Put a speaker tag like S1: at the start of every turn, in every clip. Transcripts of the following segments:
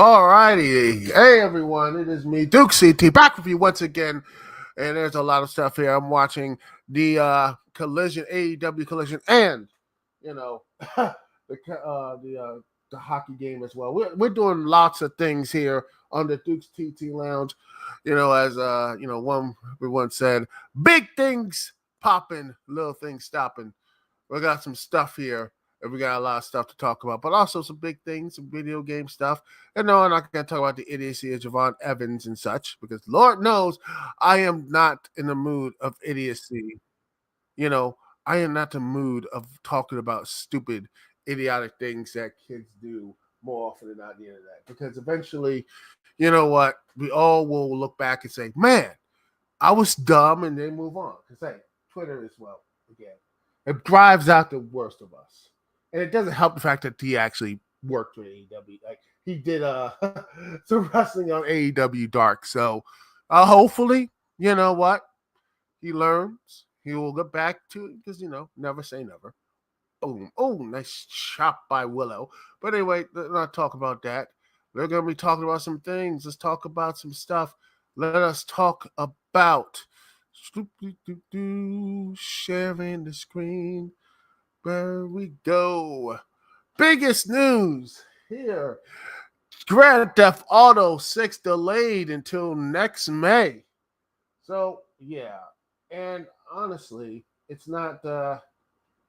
S1: All righty. Hey, everyone. It is me, Duke CT, back with you once again. And there's a lot of stuff here. I'm watching the Collision, AEW Collision, and, you know, the hockey game as well. We're doing lots of things here on the Duke's TT Lounge. As one we once said, big things popping, little things stopping. We got some stuff here, and we got a lot of stuff to talk about, but also some big things, some video game stuff. And no, I'm not going to talk about the idiocy of Javon Evans and such, because Lord knows I am not in the mood of idiocy. I am not in the mood of talking about stupid, idiotic things that kids do more often than not on the internet. Because eventually, you know what? We all will look back and say, man, I was dumb, and then move on. Because, hey, Twitter is, well, again, it drives out the worst of us. And it doesn't help the fact that he actually worked with AEW. Like, he did some wrestling on AEW Dark. So, hopefully, you know what? He learns. He will get back to it because, never say never. Oh, nice chop by Willow. But anyway, let's not talk about that. We're going to be talking about some things. Let's talk about some stuff. Let us talk about sharing the screen. Where we go. Biggest news here. Grand Theft Auto 6 delayed until next May. So, yeah. And honestly, it's not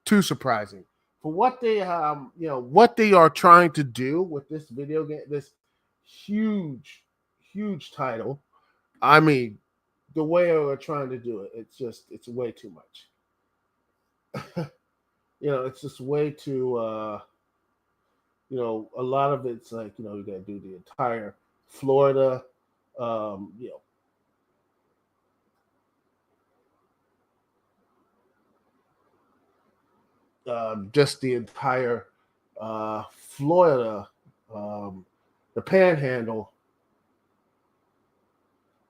S1: too surprising. For what they what they are trying to do with this video game, this huge title. I mean, the way they're trying to do it, it's way too much. It's just way too, a lot of it's like, you got to do the entire Florida, just the entire Florida, the Panhandle,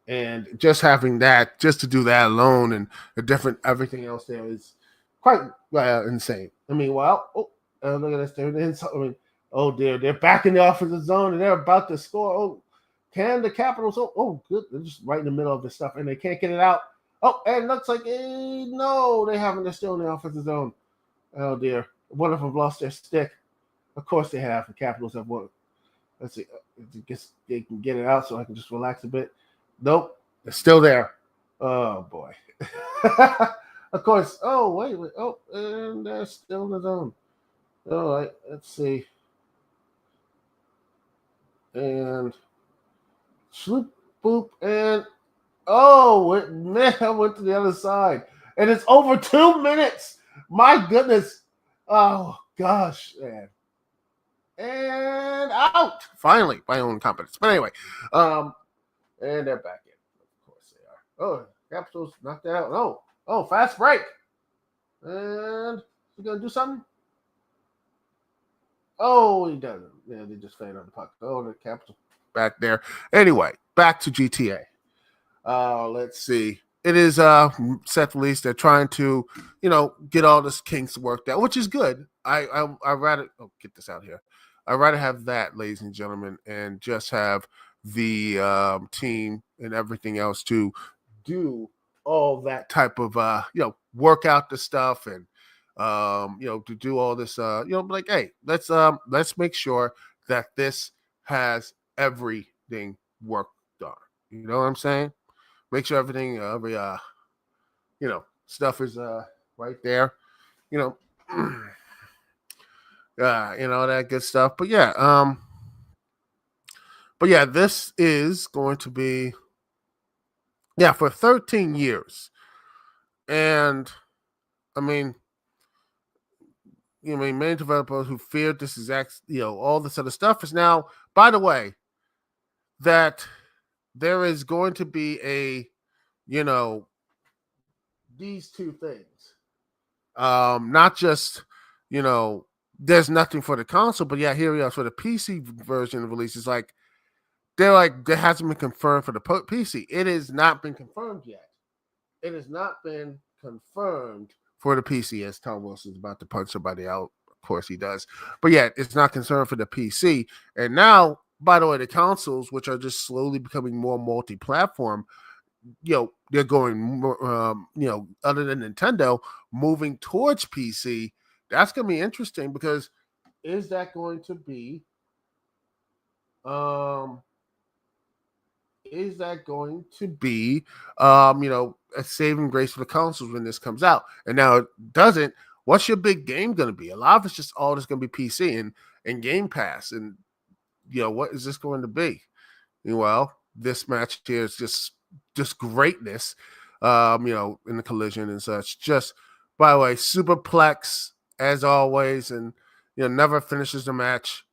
S1: and just having that, just to do that alone, and the different everything else there is quite insane. I mean, look at this. They're in. I mean, oh dear, they're back in the offensive zone and they're about to score. Oh, can the Capitals? Good. They're just right in the middle of the stuff and they can't get it out. Oh, and it looks like no, they haven't. They're still in the offensive zone. Oh dear, one of them lost their stick. Of course they have. The Capitals have won. Let's see. I guess they can get it out so I can just relax a bit. Nope, they're still there. Oh boy. Of course. Oh, wait. Oh, and they're still in the zone. All right, let's see. And swoop, boop, and I went to the other side. And it's over 2 minutes. My goodness. Oh, gosh, man. And out. Finally, my own competence. But anyway, and they're back in. Of course they are. Oh, Capitals knocked out. Oh, fast break. And he's going to do something? Oh, he doesn't. Yeah, they just fade on the puck. Oh, the Capitals back there. Anyway, back to GTA. Let's see. It is set release. They're trying to, get all this kinks worked out, which is good. I rather get this out here. I'd rather have that, ladies and gentlemen, and just have the team and everything else to do all that type of work out the stuff and to do all this like, hey, let's make sure that this has everything worked on. You know what I'm saying? Make sure everything every stuff is right there. That good stuff. But yeah, this is going to be for 13 years. And I mean, many developers who feared this is all this other stuff is now, by the way, that there is going to be a, these two things. Not just, there's nothing for the console, but here we are for the PC version of release. It's like, there hasn't been confirmed for the PC. It has not been confirmed yet. It has not been confirmed for the PC, as Tom Wilson's about to punch somebody out. Of course he does. But it's not confirmed for the PC. And now, by the way, the consoles, which are just slowly becoming more multi-platform, they're going more, other than Nintendo, moving towards PC. That's going to be interesting because is that going to be, um, a saving grace for the consoles when this comes out? And now it doesn't. What's your big game going to be? A lot of it's just all just going to be PC and Game Pass. And, what is this going to be? Well, this match here is just greatness, in the collision and such. Just, by the way, superplex as always, and, never finishes the match.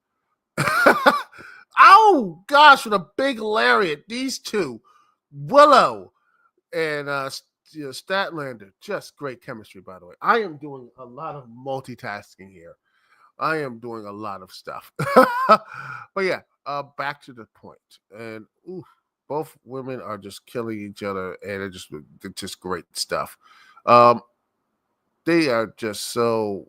S1: Oh gosh, with a big lariat, these two, Willow and Statlander, just great chemistry. By the way, I am doing a lot of multitasking here. I am doing a lot of stuff, but yeah, back to the point. And both women are just killing each other, and they're just great stuff. They are just so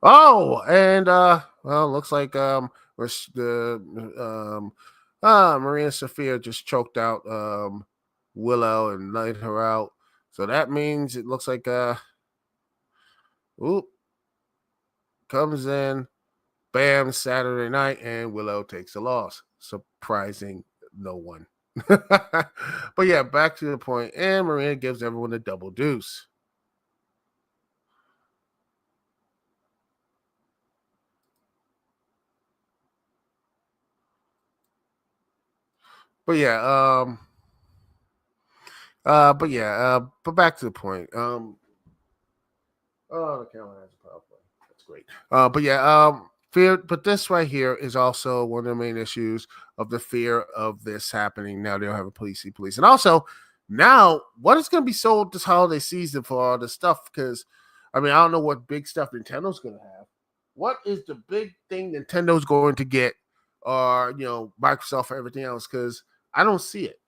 S1: Oh, and well, looks like the Marina Sophia just choked out Willow and laid her out. So that means it looks like oop comes in, bam, Saturday night, and Willow takes a loss. Surprising no one. But yeah, back to the point, and Marina gives everyone a double deuce. But yeah, but back to the point. Oh, the camera has a power play. That's great. But yeah, fear. But this right here is also one of the main issues of the fear of this happening. Now they don't have a police, and also now what is going to be sold this holiday season for all this stuff? Because I mean, I don't know what big stuff Nintendo's going to have. What is the big thing Nintendo's going to get, or Microsoft or everything else? Because I don't see it.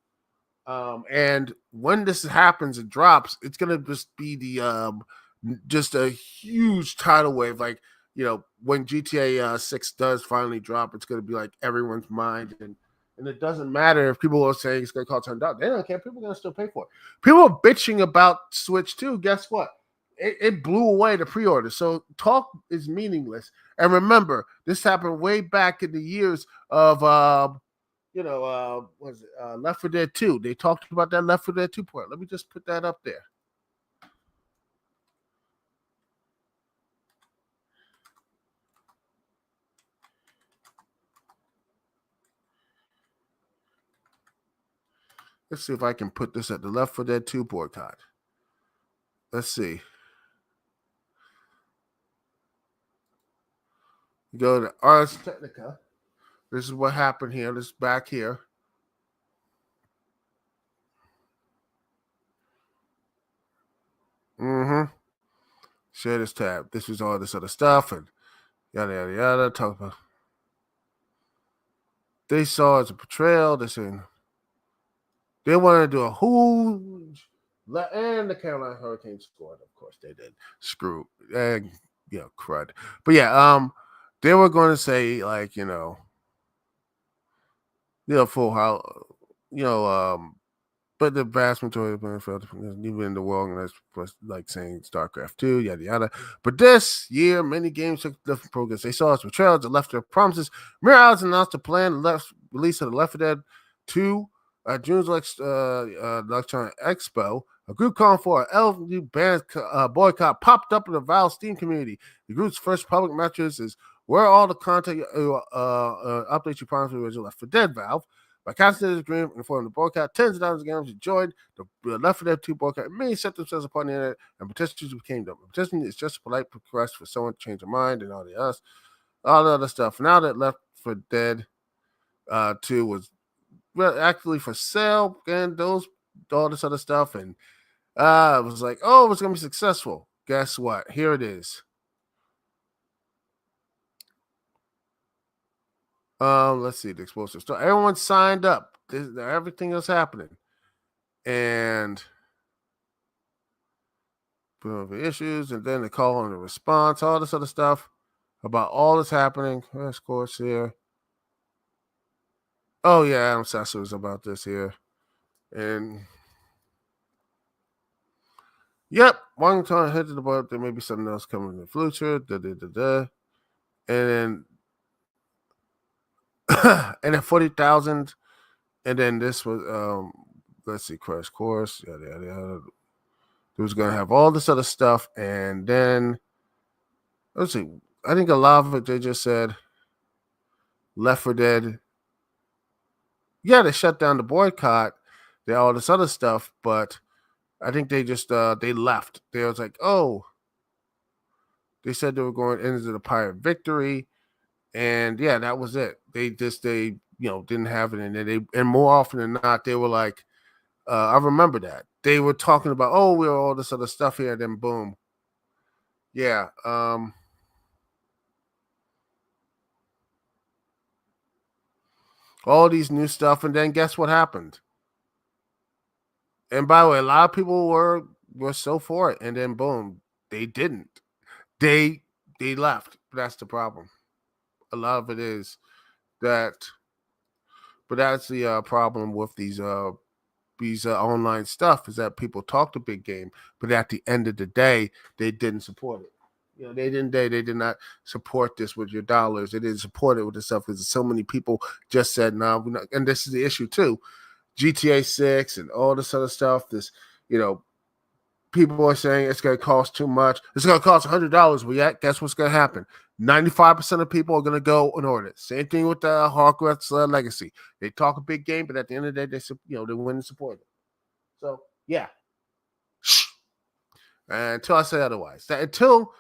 S1: And when this happens and drops, it's gonna just be the just a huge tidal wave. Like when GTA 6 does finally drop, it's gonna be like everyone's mind, and it doesn't matter if people are saying it's gonna cost $100. They don't care. People are gonna still pay for it. People are bitching about Switch too. Guess what? It blew away the pre-order. So talk is meaningless. And remember, this happened way back in the years of was it Left 4 Dead 2? They talked about that Left 4 Dead 2 point. Let me just put that up there. Let's see if I can put this at the Left 4 Dead 2 boycott. Let's see. You go to Ars Technica. This is what happened here. This is back here. Mm-hmm. Share this tab. This was all this other stuff and yada yada yada. Talk about. They saw it as a betrayal. They said they wanted to do a huge. And the Carolina Hurricanes scored. Of course, they did. Screw and crud. But yeah, they were going to say like full house, but the vast majority of NFL, even in the world, and that's like saying StarCraft 2, yada yada. But this year, many games took different progress. They saw us betrayals that left their promises. Mirror announced a planned release of the Left 4 Dead 2 June's Electronic Expo. A group calling for an LU band boycott popped up in the Valve Steam community. The group's first public message is where all the content updates you promised the original Left 4 Dead Valve. By casting this agreement and forming the boycott, tens of thousands of gamers joined the Left 4 Dead 2 boycott, and many set themselves upon the internet, and petitions became them. Petition is just a polite request for someone to change their mind and all the other stuff. Now that Left 4 Dead 2 was actually for sale, and all this other stuff, and it was like, oh, it's gonna be successful. Guess what? Here it is. Let's see the explosive store. Everyone signed up. Everything is happening, and the issues, and then the call and the response, all this other stuff about all this happening. Of course, here. Oh yeah, Adam Sessler was about this here, and yep, one time hit the boat. There may be something else coming in the future. And then and then 40,000, and then this was let's see, crash course. Yada yada yada. It was gonna have all this other stuff, and then let's see. I think a lot of it they just said Left for Dead. Yeah, they shut down the boycott, all this other stuff, but I think they just they left. They was like, oh, they said they were going into the Pirate Victory, and yeah, that was it. They didn't have it, and and more often than not, they were like, I remember that they were talking about, oh, we're all this other stuff here, and then boom, yeah, all these new stuff, and then guess what happened? And by the way, a lot of people were so for it, and then boom, they didn't. They they left. That's the problem. A lot of it is that, but that's the problem with these online stuff is that people talk the big game, but at the end of the day, they didn't support it. They did not support this with your dollars. They didn't support it with the stuff because so many people just said no. Nah, and this is the issue too. GTA 6 and all this other stuff. This, you know, people are saying it's going to cost too much. It's going to cost $100. Well, yeah, guess what's going to happen? 95% of people are going to go and order it. Same thing with the Hogwarts Legacy. They talk a big game, but at the end of the day, they win and support it. So yeah, until I say otherwise, until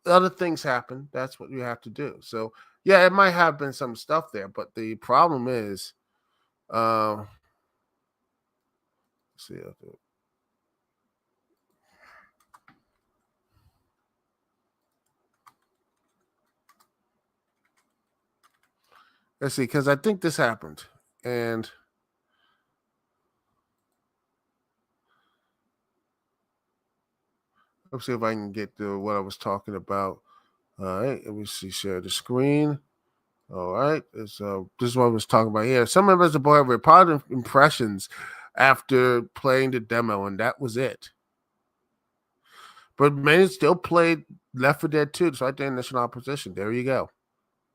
S1: other things happen, that's what you have to do. So yeah, it might have been some stuff there, but the problem is, let's see, because I think this happened, and let's see if I can get to what I was talking about. All right, let me see. Share the screen. All right, this is what I was talking about here. Some members of the board have reported impressions after playing the demo, and that was it. But many still played Left 4 Dead 2. It's right there in national opposition. There you go.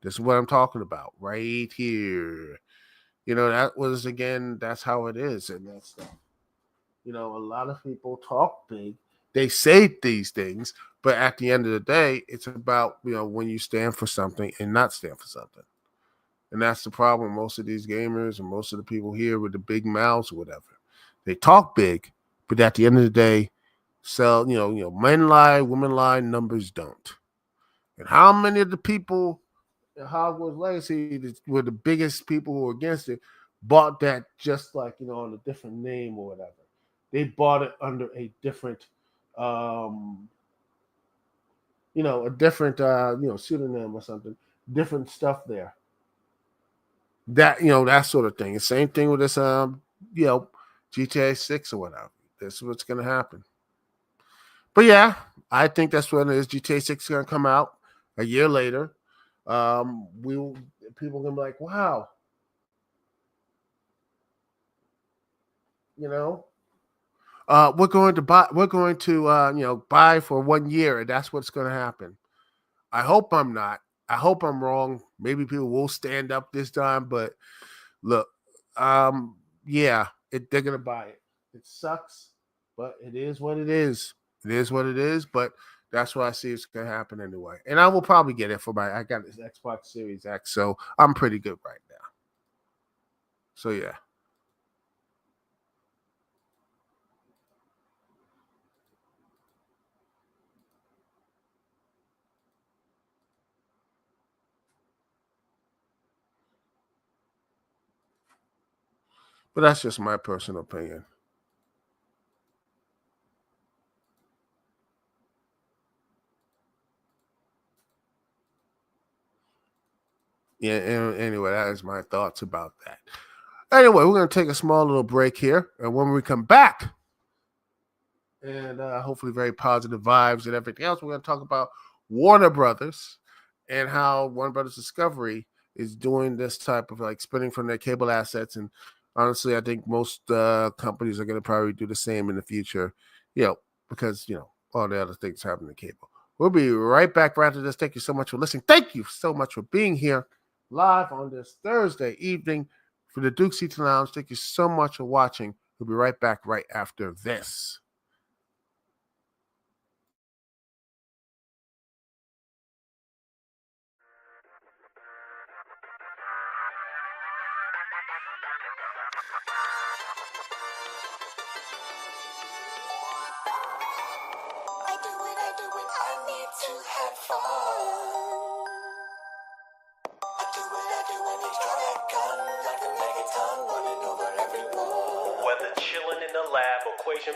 S1: This is what I'm talking about right here. That was again. That's how it is, and that's stuff. A lot of people talk big. They say these things, but at the end of the day, it's about when you stand for something and not stand for something. And that's the problem. Most of these gamers and most of the people here with the big mouths or whatever, they talk big, but at the end of the day, sell. Men lie, women lie, numbers don't. And how many of the people in Hogwarts Legacy were the biggest people who were against it bought that just like on a different name or whatever. They bought it under a different, um, a different, pseudonym or something, different stuff there. That sort of thing. The same thing with this, GTA 6 or whatever. This is what's going to happen. But yeah, I think that's what it is. GTA 6 is going to come out a year later. People are going to be like, wow, you know, we're going to buy for 1 year, and that's what's going to happen. I hope I'm not. I hope I'm wrong. Maybe people will stand up this time, but look, yeah, they're gonna buy it. It sucks, but it is what it is. It is what it is, but that's what I see is gonna happen anyway. And I will probably get it I got this Xbox Series X, so I'm pretty good right now. So yeah. But that's just my personal opinion. Yeah. Anyway, that is my thoughts about that. Anyway, we're going to take a small little break here. And when we come back, and hopefully very positive vibes and everything else, we're going to talk about Warner Brothers and how Warner Brothers Discovery is doing this type of like spinning from their cable assets. And honestly, I think most companies are going to probably do the same in the future, because, all the other things happen in cable. We'll be right back right after this. Thank you so much for listening. Thank you so much for being here live on this Thursday evening for the Dukect Lounge. Thank you so much for watching. We'll be right back right after this.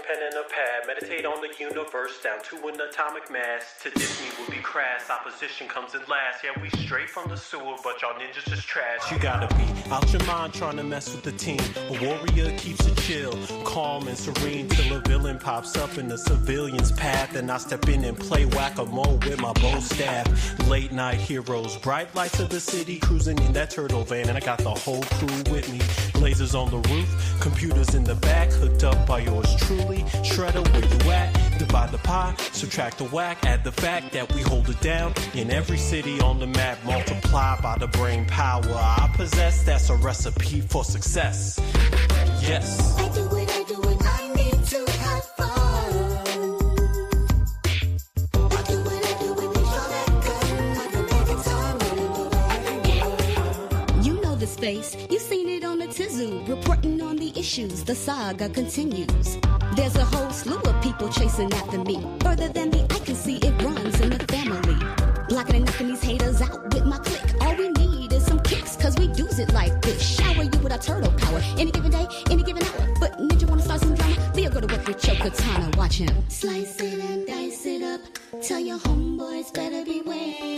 S2: Pen and a pad, meditate on the universe down to an atomic mass. To Disney would be crass, opposition comes in last. Yeah, we straight from the sewer, but y'all ninjas just trash. You gotta be out your mind trying to mess with the team. A warrior keeps it chill, calm and serene till a villain pops up in the civilian's path. And I step in and play whack-a-mole with my bow staff. Late night heroes, bright lights of the city, cruising in that turtle van, and I got the whole crew with me. Lasers on the roof, computers in the back, hooked up by yours truly. Shredder, where you at? Divide the pie, subtract the whack, add the fact that we hold it down in every city on the map. Multiply by the brain power I possess. That's a recipe for success. Yes. I do it, I need to have fun. I do it, make sure that gun, I can make it time.
S3: You know the space, you've seen it on the Tizoo, reporting on the issues, the saga continues. There's a whole slew of people chasing after me. Further than the eye can see, it runs in the family. Blocking and knocking these haters out with my click. All we need is some kicks, cause we do's it like this. Shower you with our turtle power, any given day, any given hour. But ninja wanna start some drama? Leo go to work with your katana, watch him. Slice it and dice it up, tell your homeboys better beware.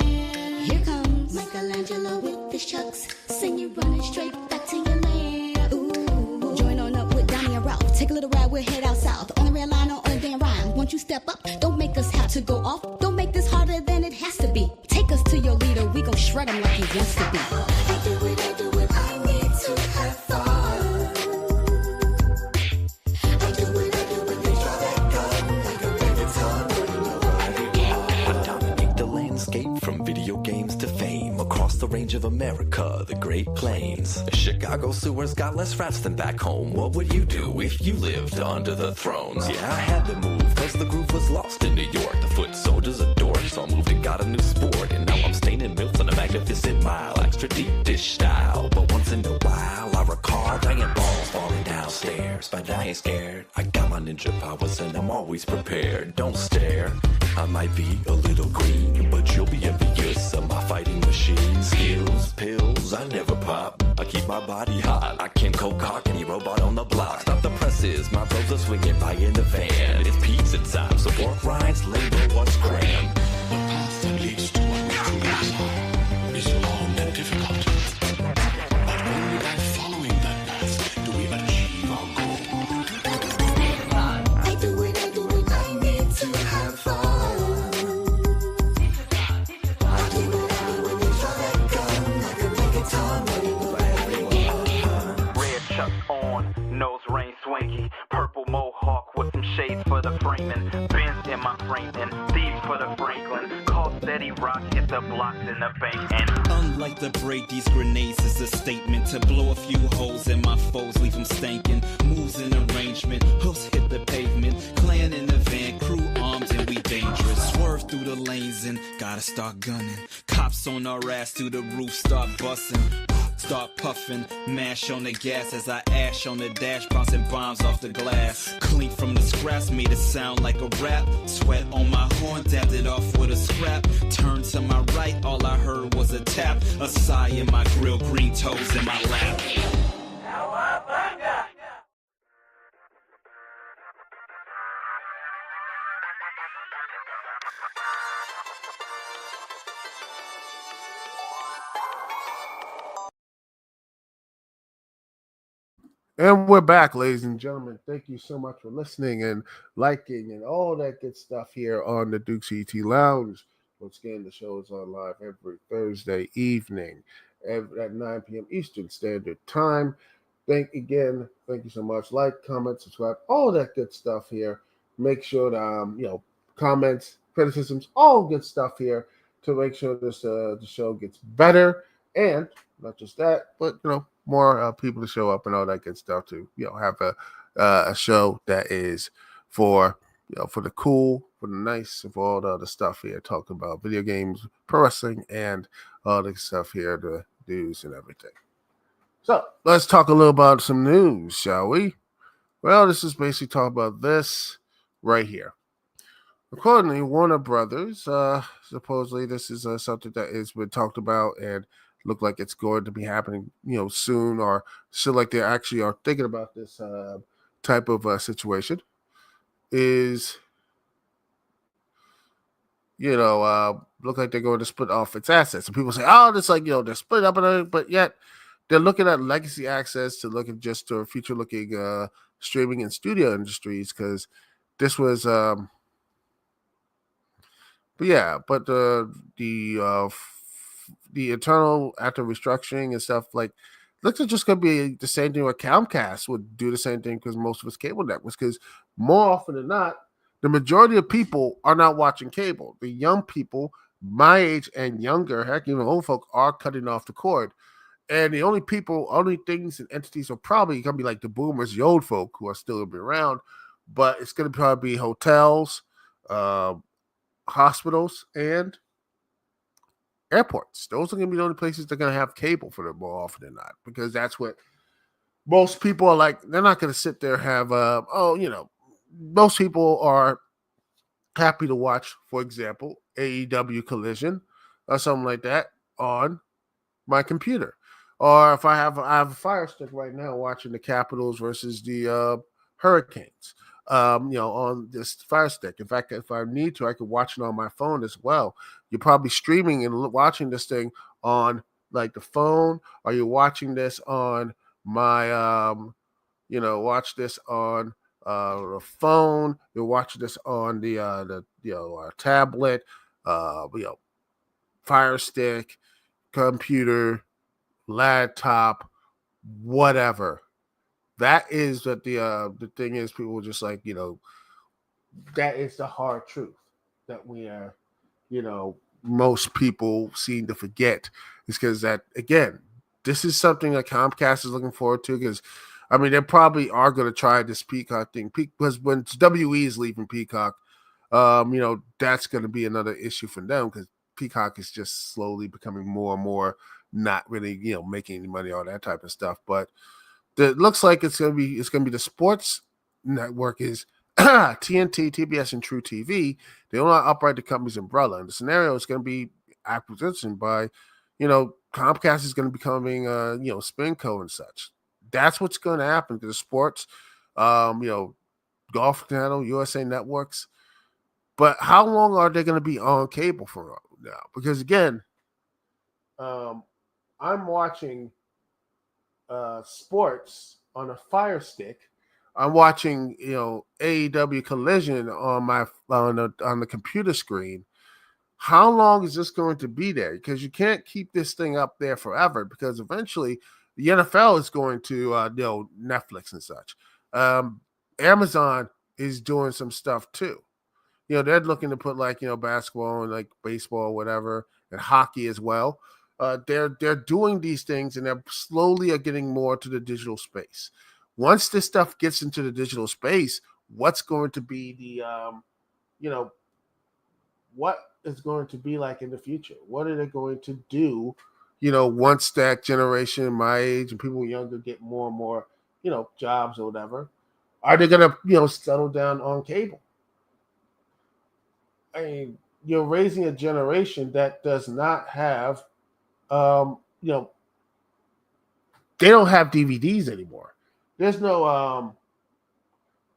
S3: Here comes Michelangelo with his chucks, sing you running straight back to your lair. Ooh, join on up with Donnie and Ralph, take a little ride, we'll head out south. On the red line or on a damn rhyme. Won't you step up? Don't make us have to go off. Don't make this harder than it has to be. Take us to your leader, we gon' shred him like he wants to be. I do it, I need to have fun. I do it, make sure that gun, I can make it time.
S4: I dominate the landscape from video games to fame. Across the range of America, the Great Plains. Chicago sewers got less rats than back home. What would you do if you lived under the thrones? Yeah, I had to move, cause the groove was lost in New York. The foot soldiers adored, so I moved and got a new sport. And now I'm staining milks on a magnificent mile. Extra deep dish style, but once in a while I recall giant balls falling downstairs. But I ain't scared, I got my ninja powers and I'm always prepared. Don't stare, I might be a little green, but you'll be envious of my fighting machine. Skills, pills, I never pop. I keep my body hot. I can cock any robot on the block. Stop the presses, my bros are swinging by in the van. It's pizza time, so pork rinds, label what's grand.
S5: The path that leads to what we truly desire is long and difficult. But only by following that path do we achieve our goal.
S3: I do it, I need to have fun.
S6: Nose ring swanky, purple mohawk with some shades for the framing. Benz in my framing, thieves for the Franklin. Call steady rock, hit the blocks in the bank. And
S7: unlike the break, these grenades is a statement to blow a few holes in my foes, leave them stankin'. Moves in arrangement, hoofs hit the pavement. Clan in the van, crew armed and we dangerous. Swerve through the lanes and gotta start gunning. Cops on our ass through the roof, start busting. Start puffing, mash on the gas as I ash on the dash, bouncing bombs off the glass. Clean from the scraps, made it sound like a rap. Sweat on my horn, dabbed it off with a scrap. Turned to my right, all I heard was a tap. A sigh in my grill, green toes in my lap.
S1: And we're back, ladies and gentlemen. Thank you so much for listening and liking and all that good stuff here on the Dukect Lounge. Once again, the show is on live every Thursday evening at 9 p.m. Eastern Standard Time. Thank you so much. Like, comment, subscribe, all that good stuff here. Make sure to comments, criticisms, all good stuff here to make sure this the show gets better, and not just that, but more people to show up and all that good stuff to have a show that is for for the cool, for the nice, for all the other stuff here, talking about video games, pro wrestling, and all the stuff here, the news and everything. So let's talk a little about some news, shall we? Well, this is basically talking about this right here. Accordingly, Warner Brothers, supposedly this is something that has been talked about and look like it's going to be happening, soon, or so like they actually are thinking about this type of situation. Is look like they're going to split off its assets, and people say, "Oh, it's like they're split up," but yet they're looking at legacy access to look at just to future looking streaming and studio industries because this was. But yeah, but the internal after restructuring and stuff like looks like just gonna be the same thing. With Comcast would do the same thing because most of its cable networks. Because more often than not, the majority of people are not watching cable. The young people, my age and younger, heck, even old folk, are cutting off the cord. And the only things and entities are probably gonna be like the boomers, the old folk who are still gonna be around. But it's gonna probably be hotels, hospitals, and airports. Those are going to be the only places they're going to have cable for them more often than not, because that's what most people are like. They're not going to sit there and have, most people are happy to watch, for example, AEW Collision or something like that on my computer. Or if I have a Fire Stick right now watching the Capitals versus the Hurricanes. On this Fire Stick. In fact, if I need to, I could watch it on my phone as well. You're probably streaming and watching this thing on like the phone, or you're watching this on my, watch this on the phone. You're watching this on the tablet, Fire Stick, computer, laptop, whatever. That is what the thing is. People are just like, that is the hard truth that we are, most people seem to forget. Is because that, again, this is something that Comcast is looking forward to. Because I mean, they probably are going to try this Peacock thing. Because when WE is leaving Peacock, that's going to be another issue for them, because Peacock is just slowly becoming more and more not really, making any money, all that type of stuff. But it looks like it's gonna be the sports network is TNT, TBS, and True TV. They will not operate the company's umbrella. And the scenario is going to be acquisition by, Comcast is going to be becoming, Spinco and such. That's what's going to happen to the sports, Golf Channel, USA Networks. But how long are they going to be on cable for now? Because again, I'm watching sports on a Fire Stick. I'm watching, AEW Collision on the computer screen. How long is this going to be there? Because you can't keep this thing up there forever, because eventually the NFL is going to Netflix and such. Amazon is doing some stuff too. They're looking to put basketball and baseball or whatever, and hockey as well. They're doing these things, and they're slowly are getting more to the digital space. Once this stuff gets into the digital space, what's going to be the what is going to be like in the future? What are they going to do? Once that generation, my age, and people younger get more and more, jobs or whatever, are they going to settle down on cable? I mean, you're raising a generation that does not have, they don't have DVDs anymore. There's no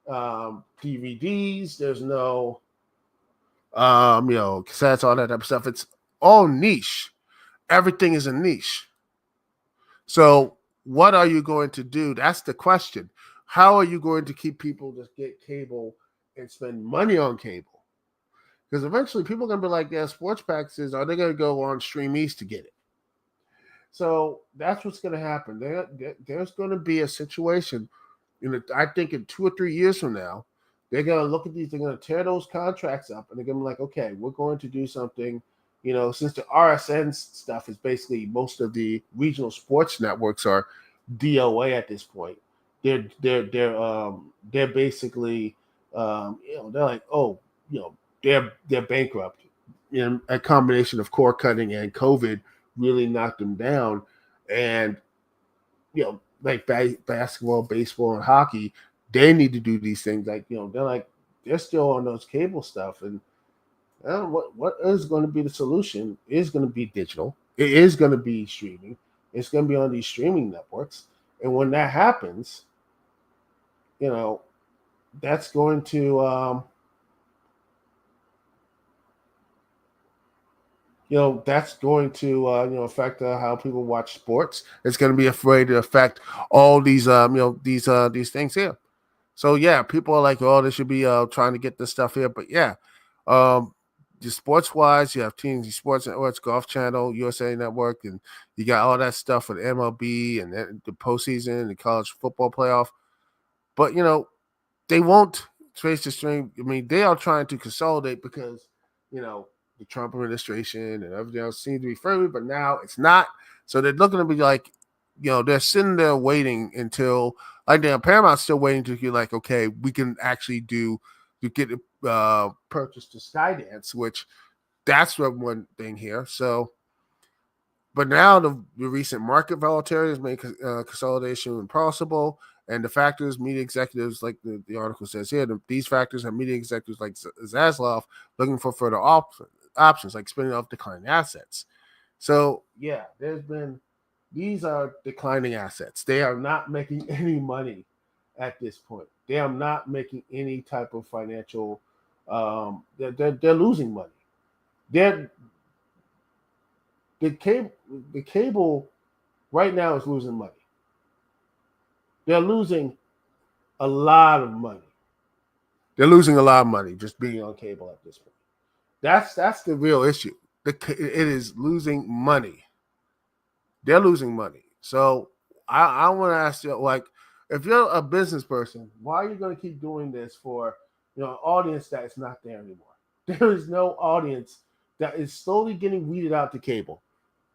S1: DVDs. There's no, cassettes, all that type of stuff. It's all niche. Everything is a niche. So what are you going to do? That's the question. How are you going to keep people to get cable and spend money on cable? Because eventually people are going to be like, yeah, sports packages, are they going to go on Stream East to get it? So that's what's going to happen. There's going to be a situation, I think in 2 or 3 years from now, they're going to look at these, they're going to tear those contracts up, and they're going to be like, okay, we're going to do something. Since the RSN stuff is basically most of the regional sports networks are DOA at this point. They're basically they're like, oh, they're bankrupt. A combination of core cutting and COVID really knocked them down, and like basketball, baseball, and hockey, they need to do these things. Like they're still on those cable stuff, and what is going to be the solution is going to be digital. It is going to be streaming. It's going to be on these streaming networks, and when that happens, that's going to that's going to affect how people watch sports. It's going to be afraid to affect all these these things here. So yeah, people are like, oh, they should be trying to get this stuff here, but yeah, the sports wise, you have TNT Sports Networks, Golf Channel, USA Network, and you got all that stuff with MLB and the postseason, the college football playoff. But they won't trace the stream. I mean, they are trying to consolidate because the Trump administration and everything else seems to be favored, but now it's not. So they're looking to be like, they're sitting there waiting until like Paramount's still waiting to be like, okay, we can actually get purchase to Skydance, which that's one thing here. So, but now the recent market volatility has made consolidation impossible. And the factors, media executives, like the article says here, these factors have media executives like Zaslav looking for further options, like spinning off declining assets. So, yeah, these are declining assets. They are not making any money at this point. They are not making any type of financial, they're losing money. The cable right now is losing money. They're losing a lot of money. They're losing a lot of money just being on cable at this point. That's the real issue. It is losing money. They're losing money. So I want to ask you, like, if you're a business person, why are you going to keep doing this for an audience that is not there anymore? There is no audience that is slowly getting weeded out to cable.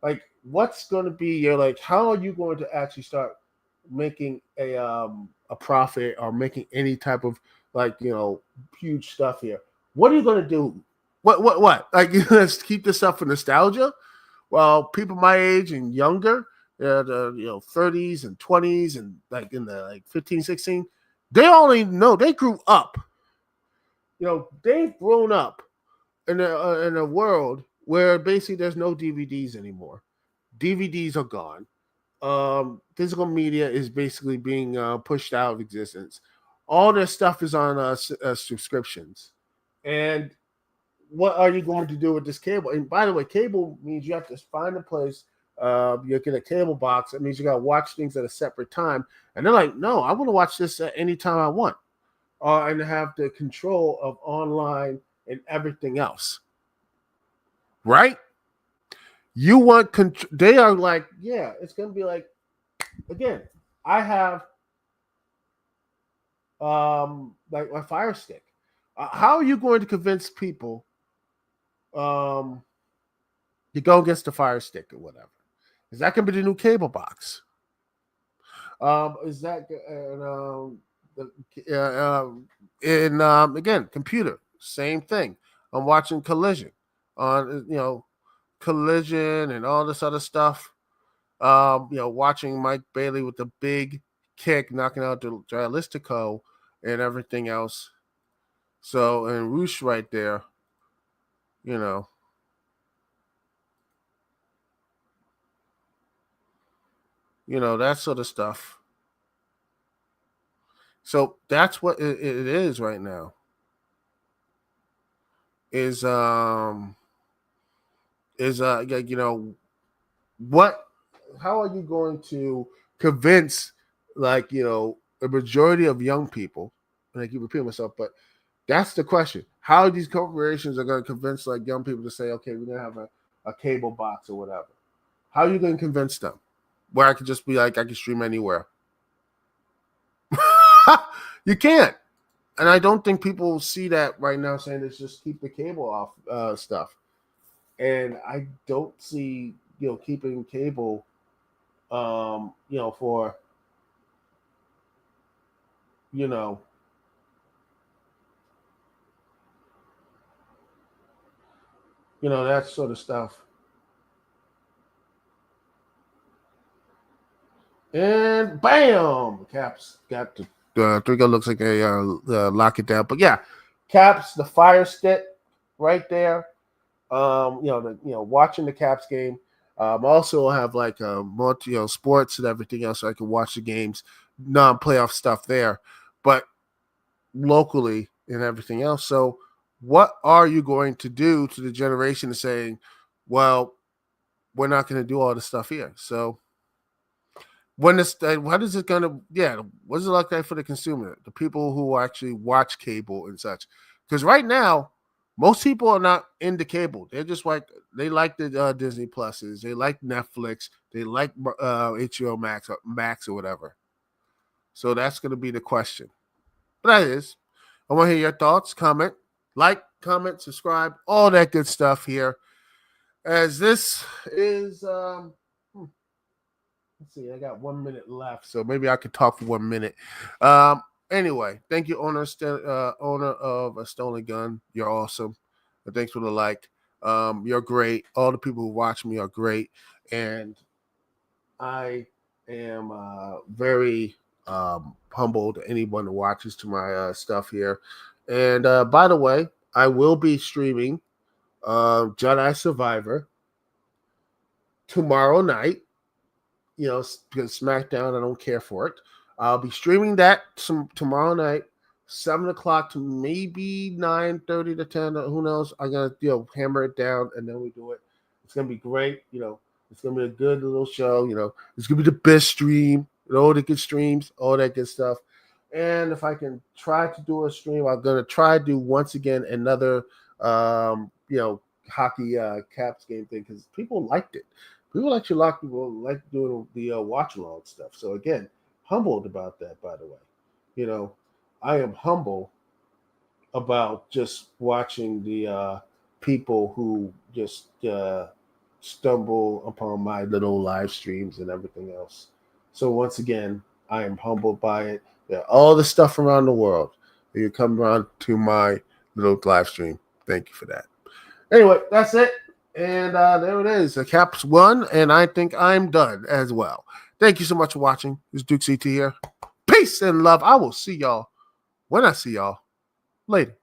S1: Like, what's going to be how are you going to actually start making a profit or making any type of huge stuff here? What are you going to do? What? Like, let's keep this up for nostalgia? Well, people my age and younger, the 30s and 20s and like in the 15, 16, they only know they grew up. They've grown up in a world where basically there's no DVDs anymore. DVDs are gone. Physical media is basically being pushed out of existence. All their stuff is on subscriptions. And what are you going to do with this cable? And by the way, cable means you have to find a place. You get a cable box. It means you got to watch things at a separate time. And they're like, no, I want to watch this at any time I want. And have the control of online and everything else. Right? You want control. They are like, yeah, it's going to be like, again, I have like my Fire Stick. How are you going to convince people to go against the Fire Stick or whatever? Is that going to be the new cable box? Is that again, computer, same thing. I'm watching Collision on Collision and all this other stuff. Watching Mike Bailey with the big kick, knocking out the Jalistico and everything else. So, and Roosh right there, that sort of stuff. So that's what it is right now. What? How are you going to convince, like, a majority of young people, and I keep repeating myself, but that's the question. How these corporations are going to convince like young people to say, okay, we're going to have a cable box or whatever. How are you going to convince them? Where I could just be like, I can stream anywhere. You can't. And I don't think people see that right now, saying it's just keep the cable off stuff. And I don't see, keeping cable, for, that sort of stuff. And bam, Caps got the Trigo looks like a lock it down. But yeah, Caps the fire stick right there. Watching the Caps game. Also have like more sports and everything else, so I can watch the games, non-playoff stuff there, but locally and everything else. So, what are you going to do to the generation saying, well, we're not going to do all this stuff here? So what is it gonna? Yeah, what's it like that for the consumer, the people who actually watch cable and such? Because right now, most people are not into cable. They're just like they like the Disney Pluses, they like Netflix, they like HBO Max or whatever. So that's gonna be the question. But that is, I want to hear your thoughts. Comment, subscribe, all that good stuff here. As this is let's see, I got 1 minute left, so maybe I could talk for 1 minute. Anyway, thank you, owner of a stolen gun. You're awesome. And thanks for the like. You're great. All the people who watch me are great, and I am very humbled. Anyone who watches to my stuff here. And by the way, I will be streaming Jedi Survivor tomorrow night. Because SmackDown, I don't care for it. I'll be streaming that tomorrow night, 7 o'clock to maybe 9:30 to 10. Who knows? I'm gonna hammer it down, and then we do it. It's gonna be great. It's gonna be a good little show. It's gonna be the best stream. All the good streams, all that good stuff. And if I can try to do a stream, I'm gonna try to do once again another hockey Caps game thing, because people liked it. People actually like doing the watch along stuff. So again, humbled about that, by the way. I am humble about just watching the people who just stumble upon my little live streams and everything else. So once again, I am humbled by it. All the stuff around the world. You come around to my little live stream. Thank you for that. Anyway, that's it. And there it is. The Caps won, and I think I'm done as well. Thank you so much for watching. It's Duke CT here. Peace and love. I will see y'all when I see y'all later.